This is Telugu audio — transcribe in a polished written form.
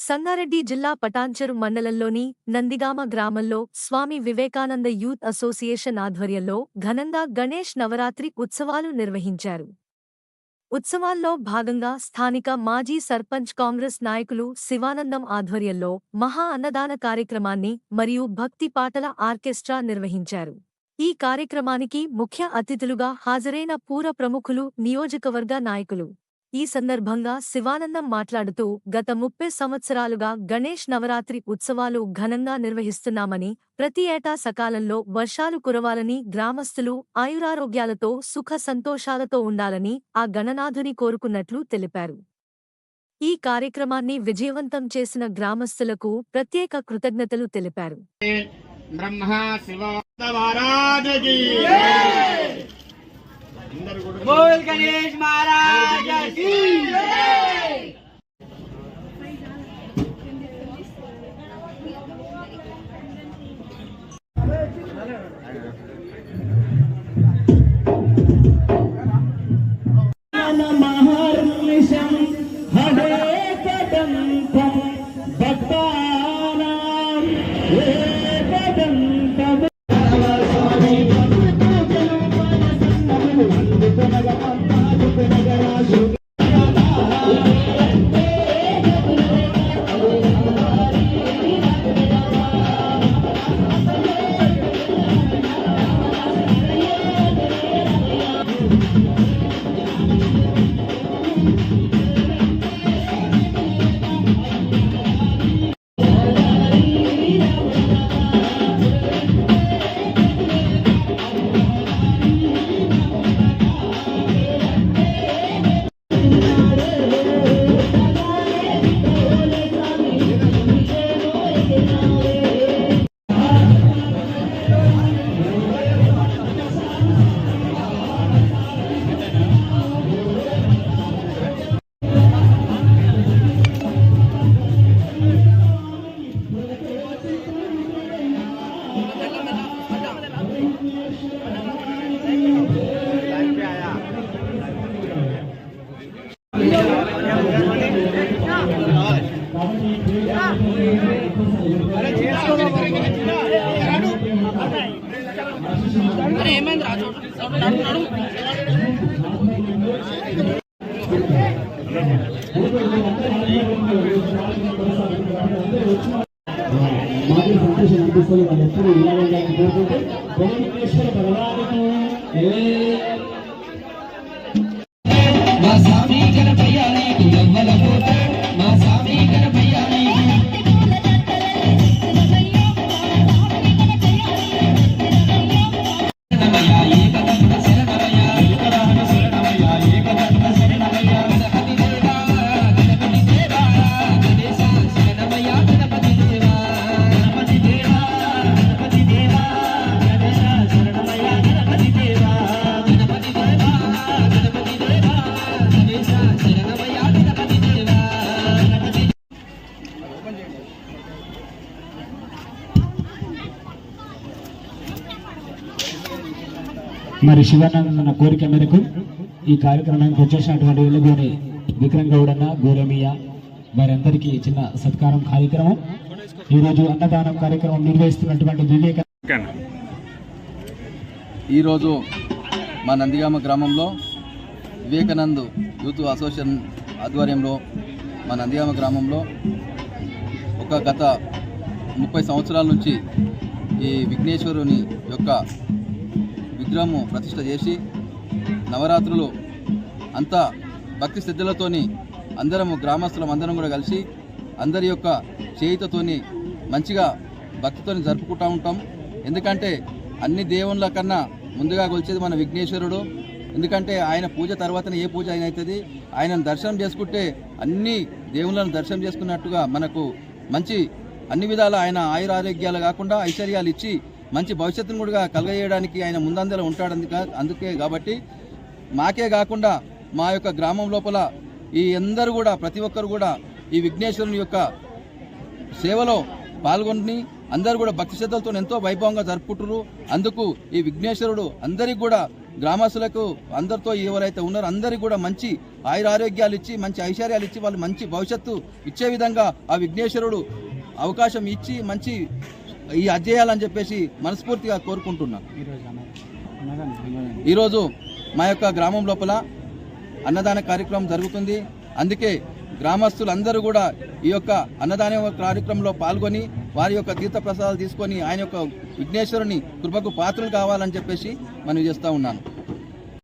సంగారెడ్డి జిల్లా పటాన్చెరు మండలంలోని నందిగామ గ్రామంలో స్వామి వివేకానంద యూత్ అసోసియేషన్ ఆధ్వర్యంలో ఘనంగా గణేష్ నవరాత్రి ఉత్సవాలు నిర్వహించారు. ఉత్సవాల్లో భాగంగా స్థానిక మాజీ సర్పంచ్ కాంగ్రెస్ నాయకులు శివానందం ఆధ్వర్యంలో మహా అన్నదాన కార్యక్రమాన్ని మరియు భక్తి పాటల ఆర్కెస్ట్రా నిర్వహించారు. ఈ కార్యక్రమానికి ముఖ్య అతిథులుగా హాజరైన పూర ప్రముఖులు, నియోజకవర్గ నాయకులు. ఈ సందర్భంగా శివానందం మాట్లాడుతూ గత 30 సంవత్సరాలుగా గణేష్ నవరాత్రి ఉత్సవాలు ఘనంగా నిర్వహిస్తున్నామని, ప్రతి ఏటా సకాలంలో వర్షాలు కురవాలని, గ్రామస్తులు ఆయురారోగ్యాలతో సుఖ సంతోషాలతో ఉండాలని ఆ గణనాథుని కోరుకున్నట్లు తెలిపారు. ఈ కార్యక్రమాన్ని విజయవంతం చేసిన గ్రామస్తులకు ప్రత్యేక కృతజ్ఞతలు తెలిపారు. బ్రహ్మా శివానంద की बोल गणेश महाराज की जय। మాకు సంతోషం అనిపిస్తుంది. వాళ్ళు ఎప్పుడు ఇలాగే కోరుకుంటే భువనేశ్వర భగవానికి మా స్వామి గణపయ్య మా స్వామి గణపయ్య మరి శివానందన కోరిక మేరకు ఈ కార్యక్రమానికి వచ్చేసినటువంటి వెలుగుని విక్రమ్ గౌడన్న, గోరమియ వారందరికీ చిన్న సత్కారం కార్యక్రమం. ఈరోజు అన్నదానం కార్యక్రమం నిర్వహిస్తున్నటువంటి ఈరోజు మా నందిగామ గ్రామంలో వివేకానంద్ యూత్ అసోసియేషన్ ఆధ్వర్యంలో మా నందిగామ గ్రామంలో గత 30 సంవత్సరాల నుంచి ఈ విఘ్నేశ్వరుని యొక్క విగ్రహం ప్రతిష్ఠ చేసి నవరాత్రులు అంతా భక్తి శ్రద్ధలతోని అందరము గ్రామస్తులం అందరం కూడా కలిసి అందరి యొక్క చేయితతోని మంచిగా భక్తితోని జరుపుకుంటూ ఉంటాం. ఎందుకంటే అన్ని దేవుళ్ళ కన్నా ముందుగా కొలిచేది మన విఘ్నేశ్వరుడు. ఎందుకంటే ఆయన పూజ తర్వాతనే ఏ పూజ అయిన అవుతుంది. ఆయనను దర్శనం చేసుకుంటే అన్ని దేవుళ్ళను దర్శనం చేసుకున్నట్టుగా మనకు మంచి అన్ని విధాల ఆయన ఆయురారోగ్యాలు కాకుండా ఐశ్వర్యాలు ఇచ్చి మంచి భవిష్యత్తును కూడా కలగజేయడానికి ఆయన ముందంజలో ఉంటాడు. అందుకే కాబట్టి మాకే కాకుండా మా యొక్క గ్రామం లోపల ఈ అందరూ కూడా ప్రతి ఒక్కరు కూడా ఈ విఘ్నేశ్వరుని యొక్క సేవలో పాల్గొని అందరూ కూడా భక్తి శ్రద్ధలతో ఎంతో వైభవంగా జరుపుకుంటున్నారు. అందుకు ఈ విఘ్నేశ్వరుడు అందరికీ కూడా గ్రామస్తులకు అందరితో ఎవరైతే ఉన్నారో అందరికీ కూడా మంచి ఆయురారోగ్యాలు ఇచ్చి మంచి ఐశ్వర్యాలు ఇచ్చి వాళ్ళు మంచి భవిష్యత్తు ఇచ్చే విధంగా ఆ విఘ్నేశ్వరుడు అవకాశం ఇచ్చి మంచి ఈ అధ్యయాలని చెప్పేసి మనస్ఫూర్తిగా కోరుకుంటున్నాను. ఈరోజు మా యొక్క గ్రామం లోపల అన్నదాన కార్యక్రమం జరుగుతుంది. అందుకే గ్రామస్తులందరూ కూడా ఈ యొక్క అన్నదాన కార్యక్రమంలో పాల్గొని వారి యొక్క తీర్థప్రసాదాలు తీసుకొని ఆయన యొక్క విఘ్నేశ్వరుని కృపకు పాత్రలు కావాలని చెప్పేసి మనం చేస్తూ ఉన్నాను.